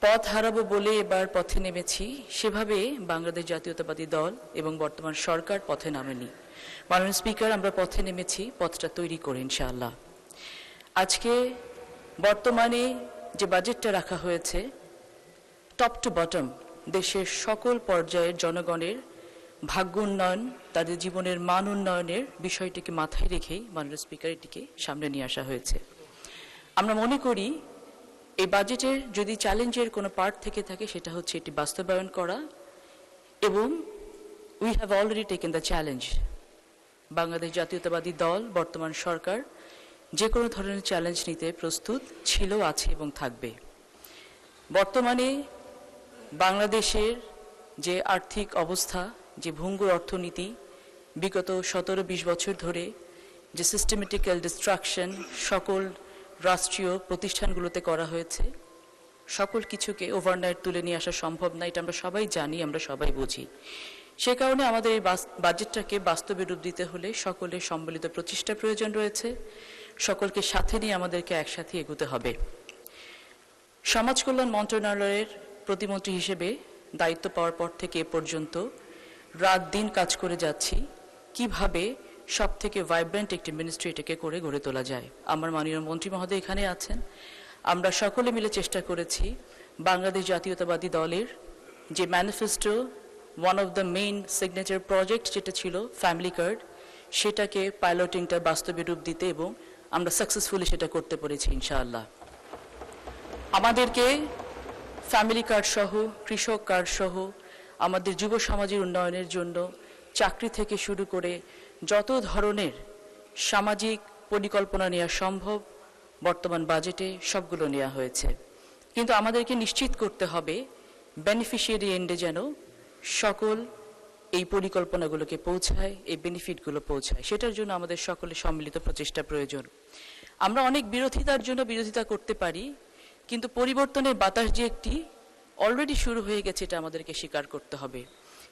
পথ হারাবো বলে এবার পথে নেমেছি, সেভাবে বাংলাদেশ জাতীয়তাবাদী দল এবং বর্তমান সরকার পথে নামেনি। মাননীয় স্পিকার, আমরা পথে নেমেছি পথটা তৈরি করে ইনশাআল্লাহ। আজকে বর্তমানে যে বাজেটটা রাখা হয়েছে, টপ টু বটম দেশের সকল পর্যায়ের জনগণের ভাগ্য উন্নয়ন, তাদের জীবনের মান উন্নয়নের বিষয়টিকে মাথায় রেখেই মাননীয় স্পিকার এটিকে সামনে নিয়ে আসা হয়েছে। আমরা মনে করি এই বাজেটের যদি চ্যালেঞ্জের কোনো পার্ট থেকে থাকে সেটা হচ্ছে এটি বাস্তবায়ন করা, এবং we have already taken the challenge. Bangladesh জাতীয়তাবাদী দল, বর্তমান সরকার যে কোনো ধরনের চ্যালেঞ্জ নিতে প্রস্তুত ছিল, আছে এবং থাকবে। বর্তমানে বাংলাদেশের যে আর্থিক অবস্থা, যে ভঙ্গুর অর্থনীতি, বিগত 17-20 বছর ধরে যে সিস্টেমেটিক্যাল ডিস্ট্রাকশন সকল রাষ্ট্রীয় প্রতিষ্ঠানগুলোতে করা হয়েছে, সকল কিছুকে ওভারনাইট তুলে নিয়ে আসা সম্ভব না, এটা আমরা সবাই জানি, আমরা সবাই বুঝি। সে কারণে আমাদের এই বাজেটটাকে বাস্তবে রূপ দিতে হলে সকলের সম্মিলিত প্রচেষ্টা প্রয়োজন রয়েছে। সকলকে সাথে নিয়ে আমাদেরকে একসাথে এগোতে হবে। সমাজ কল্যাণ মন্ত্রণালয়ের প্রতিমন্ত্রী হিসেবে দায়িত্ব পাওয়ার পর থেকে এ পর্যন্ত রাত দিন কাজ করে যাচ্ছি কিভাবে সব থেকে ভাইব্রেন্ট একটি মিনিস্ট্রি এটাকে করে গড়ে তোলা যায়। আমার মাননীয় মন্ত্রী মহোদয় এখানে আছেন। আমরা সকলে মিলে চেষ্টা করেছি বাংলাদেশ জাতীয়তাবাদী দলের যে manifesto, one of the main signature project যেটা ছিল ফ্যামিলি কার্ড, সেটাকে পাইলটিংটা বাস্তবে রূপ দিতে, এবং আমরা সাকসেসফুলি সেটা করতে পেরেছি ইনশাআল্লাহ। আমাদেরকে ফ্যামিলি কার্ড সহ, কৃষক কার্ড সহ, আমাদের যুব সমাজের উন্নয়নের জন্য চাকরি থেকে শুরু করে যত ধরনের সামাজিক পরিকল্পনা নেওয়া সম্ভব বর্তমান বাজেটে সবগুলো নেওয়া হয়েছে। কিন্তু আমাদেরকে নিশ্চিত করতে হবে বেনিফিশিয়ারি এন্ডে যেন সকল এই পরিকল্পনাগুলোকে পৌঁছায়, এই বেনিফিটগুলো পৌঁছায়। সেটার জন্য আমাদের সকলের সম্মিলিত প্রচেষ্টা প্রয়োজন। আমরা অনেক বিরোধিতার জন্য বিরোধিতা করতে পারি, কিন্তু পরিবর্তনের বাতাস যে একটি অলরেডি শুরু হয়ে গেছে এটা আমাদেরকে স্বীকার করতে হবে।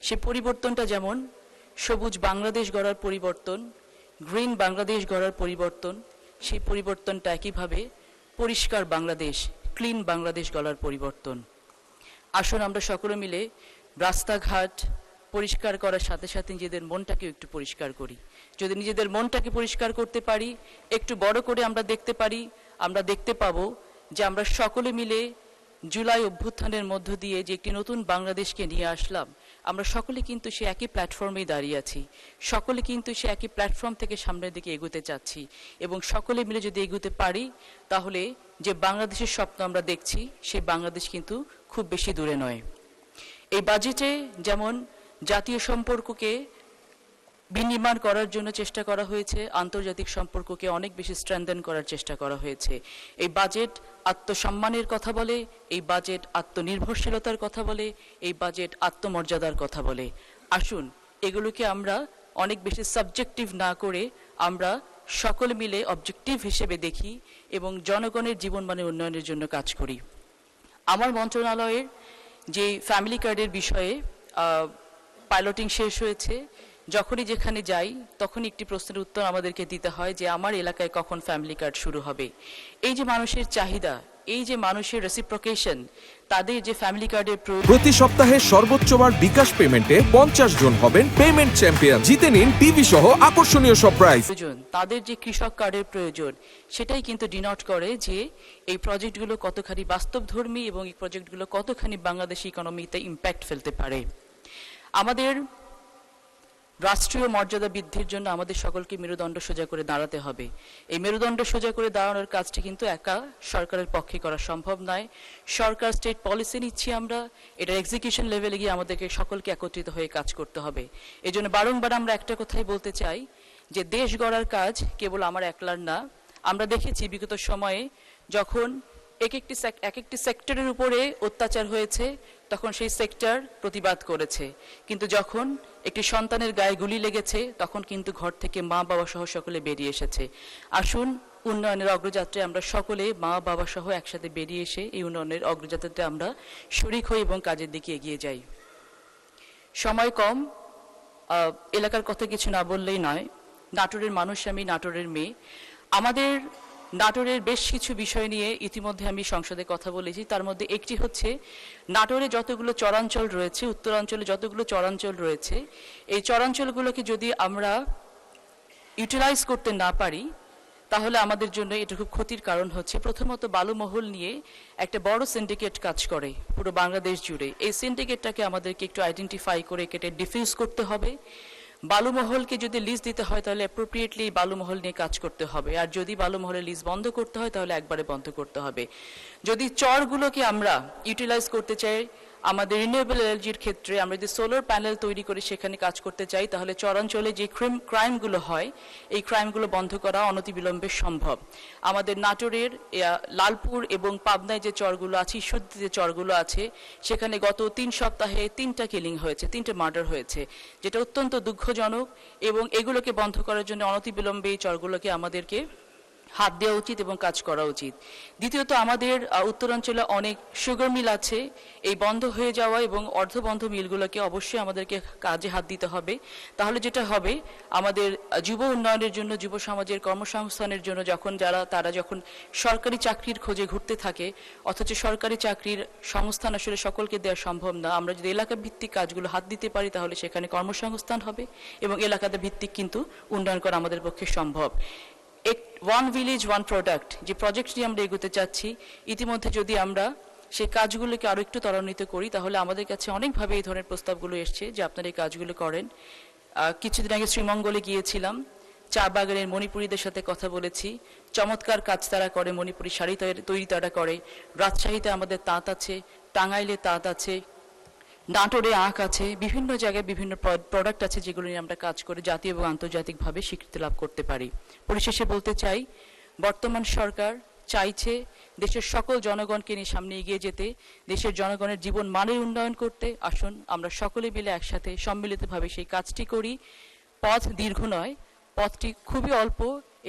সে পরিবর্তনটা যেমন সবুজ বাংলাদেশ গড়ার পরিবর্তন, গ্রিন বাংলাদেশ গড়ার পরিবর্তন, সেই পরিবর্তনটা একইভাবে পরিষ্কার বাংলাদেশ, ক্লিন বাংলাদেশ গড়ার পরিবর্তন। আসুন আমরা সকলে মিলে রাস্তাঘাট পরিষ্কার করার সাথে সাথে নিজেদের মনটাকেও একটু পরিষ্কার করি। যদি নিজেদের মনটাকে পরিষ্কার করতে পারি, একটু বড় করে আমরা দেখতে পারি, আমরা দেখতে পাবো যে আমরা সকলে মিলে জুলাই অভ্যুত্থানের মধ্য দিয়ে যে একটি নতুন বাংলাদেশকে নিয়ে আসলাম, আমরা সকলে কিন্তু সে একই প্ল্যাটফর্মেই দাঁড়িয়ে আছি, সকলে কিন্তু সে একই প্ল্যাটফর্ম থেকে সামনের দিকে এগোতে চাচ্ছি, এবং সকলে মিলে যদি এগোতে পারি তাহলে যে বাংলাদেশের স্বপ্ন আমরা দেখছি সেই বাংলাদেশ কিন্তু খুব বেশি দূরে নয়। এই বাজেটে যেমন জাতীয় সম্পর্ককে বিনির্মাণ করার জন্য চেষ্টা করা হয়েছে, আন্তর্জাতিক সম্পর্ককে অনেক বেশি স্ট্রেংথেন করার চেষ্টা করা হয়েছে। এই বাজেট আত্মসম্মানের কথা বলে, এই বাজেট আত্মনির্ভরশীলতার কথা বলে, এই বাজেট আত্মমর্যাদার কথা বলে। আসুন এগুলোকে আমরা অনেক বেশি সাবজেক্টিভ না করে আমরা সকলে মিলে অবজেক্টিভ হিসেবে দেখি এবং জনগণের জীবনমানের উন্নয়নের জন্য কাজ করি। আমার মন্ত্রণালয়ের যে ফ্যামিলি কার্ডের বিষয়ে পাইলটিং শেষ হয়েছে, যখনই যেখানে যাই তখনই একটি প্রশ্নের উত্তর আমাদেরকে দিতে হয় যে আমার এলাকায় কখন ফ্যামিলি কার্ড শুরু হবে। এই যে মানুষের চাহিদা, এই যে মানুষের রেসিপ্রোকেশন, তাদের যে ফ্যামিলি কার্ডের প্রতি সপ্তাহে সর্বোচ্চবার বিকাশ পেমেন্টে 50 জন হবেন পেমেন্ট চ্যাম্পিয়ন। জিতে নিন টিভি সহ আকর্ষণীয় সব প্রাইজ। তাদের যে কৃষক কার্ডের প্রয়োজন, সেটাই কিন্তু ডিনোট করে যে এই প্রজেক্টগুলো কতখানি বাস্তবধর্মী এবং এই প্রজেক্টগুলো কতখানি বাংলাদেশি ইকোনমিতে ইম্প্যাক্ট ফেলতে পারে। আমাদের রাষ্ট্রীয় মর্যাদা বৃদ্ধির জন্য আমাদের সকলকে মেরুদণ্ড সোজা করে দাঁড়াতে হবে। এই মেরুদণ্ড সোজা করে দাঁড়ানোর কাজটি কিন্তু একা সরকারের পক্ষে করা সম্ভব নয়। সরকার স্টেট পলিসি নিচ্ছি আমরা, এটা এক্সিকিউশন লেভেলে গিয়ে আমাদেরকে সকলকে একত্রিত হয়ে কাজ করতে হবে। এই জন্য বারংবার আমরা একটা কথাই বলতে চাই যে দেশ গড়ার কাজ কেবল আমার একলার না। আমরা দেখেছি বিগত সময়ে যখন এক একটি সেক্টরের উপরে অত্যাচার হয়েছে তখন সেই সেক্টর প্রতিবাদ করেছে, কিন্তু যখন একটি সন্তানের গায়ে গুলি লেগেছে তখন কিন্তু ঘর থেকে মা বাবা সহ সকলে বেরিয়ে এসেছে। আসুন উন্নয়নের অগ্রযাত্রায় আমরা সকলে মা বাবা সহ একসাথে বেরিয়ে এসে এই উন্নয়নের অগ্রযাত্রাতে আমরা শরিক হই এবং কাজের দিকে এগিয়ে যাই। সময় কম, এলাকার কথা কিছু না বললেই নয়। নাটোরের মানুষ, আমি নাটোরের মেয়ে। আমাদের নাটোরের বেশ কিছু বিষয় নিয়ে ইতিমধ্যে আমি সংসদে কথা বলেছি। তার মধ্যে একটি হচ্ছে নাটোরে যতগুলো চরাঞ্চল রয়েছে, উত্তরাঞ্চলে যতগুলো চরাঞ্চল রয়েছে, এই চরাঞ্চলগুলোকে যদি আমরা ইউটিলাইজ করতে না পারি তাহলে আমাদের জন্য এটা খুব ক্ষতির কারণ হচ্ছে। প্রথমত বালুমহল নিয়ে একটা বড় সিন্ডিকেট কাজ করে পুরো বাংলাদেশ জুড়ে। এই সিন্ডিকেটটাকে আমাদেরকে একটু আইডেন্টিফাই করে কেটে ডিফিউজ করতে হবে। বালুমহলকে যদি লিজ দিতে হয় তাহলে অ্যাপ্রোপ্রিয়েটলি বালুমহল নিয়ে কাজ করতে হবে, আর যদি বালুমহলের লিজ বন্ধ করতে হয় তাহলে একবারে বন্ধ করতে হবে। যদি চরগুলোকে আমরা ইউটিলাইজ করতে চাই, আমাদের রিনিউয়েবল এনার্জির ক্ষেত্রে আমরা যদি সোলার প্যানেল তৈরি করে সেখানে কাজ করতে চাই, তাহলে চরাঞ্চলে যে ক্রাইমগুলো হয় এই ক্রাইমগুলো বন্ধ করা অনতিবিলম্বে সম্ভব। আমাদের নাটোরের লালপুর এবং পাবনায় যে চরগুলো আছে, ঈশ্বরদীতে যে চরগুলো আছে, সেখানে গত 3 সপ্তাহে 3টা কিলিং হয়েছে, 3টে মার্ডার হয়েছে, যেটা অত্যন্ত দুঃখজনক। এবং এগুলোকে বন্ধ করার জন্য অনতিবিলম্বে এই চরগুলোকে আমাদেরকে হাত দেওয়া উচিত এবং কাজ করা উচিত। দ্বিতীয়ত, আমাদের উত্তরাঞ্চলে অনেক সুগার মিল আছে। এই বন্ধ হয়ে যাওয়া এবং অর্ধবন্ধ মিলগুলোকে অবশ্যই আমাদেরকে কাজে হাত দিতে হবে। তাহলে যেটা হবে, আমাদের যুব উন্নয়নের জন্য, যুব সমাজের কর্মসংস্থানের জন্য তারা যখন সরকারি চাকরির খোঁজে ঘুরতে থাকে, অথচ সরকারি চাকরির সংস্থান আসলে সকলকে দেওয়া সম্ভব না, আমরা যদি এলাকা ভিত্তিক কাজগুলো হাত দিতে পারি তাহলে সেখানে কর্মসংস্থান হবে এবং এলাকাতে ভিত্তিক কিন্তু উন্নয়ন করা আমাদের পক্ষে সম্ভব। ওয়ান ভিলেজ ওয়ান প্রোডাক্ট যে প্রজেক্টটি আমরা এগোতে চাচ্ছি, ইতিমধ্যে যদি আমরা সেই কাজগুলোকে আরও একটু ত্বরান্বিত করি তাহলে আমাদের কাছে অনেকভাবে এই ধরনের প্রস্তাবগুলো এসছে যে আপনারা এই কাজগুলো করেন। কিছুদিন আগে শ্রীমঙ্গলে গিয়েছিলাম, চা বাগানের মণিপুরীদের সাথে কথা বলেছি। চমৎকার কাজ তারা করে, মণিপুরি শাড়ি তৈরি তারা করে। রাজশাহীতে আমাদের তাঁত আছে, টাঙ্গাইলে তাঁত আছে, নাটোরে আঁক আছে, বিভিন্ন জায়গায় বিভিন্ন প্রোডাক্ট আছে যেগুলো নিয়ে আমরা কাজ করে জাতীয় এবং আন্তর্জাতিকভাবে স্বীকৃতি লাভ করতে পারি। পরিশেষে বলতে চাই, বর্তমান সরকার চাইছে দেশের সকল জনগণকে নিয়ে সামনে এগিয়ে যেতে, দেশের জনগণের জীবন মানের উন্নয়ন করতে। আসুন আমরা সকলে মিলে একসাথে সম্মিলিতভাবে সেই কাজটি করি। পথ দীর্ঘ নয়, পথটি খুবই অল্প।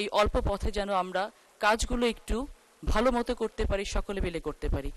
এই অল্প পথে যেন আমরা কাজগুলো একটু ভালো মতো করতে পারি, সকলে মিলে করতে পারি।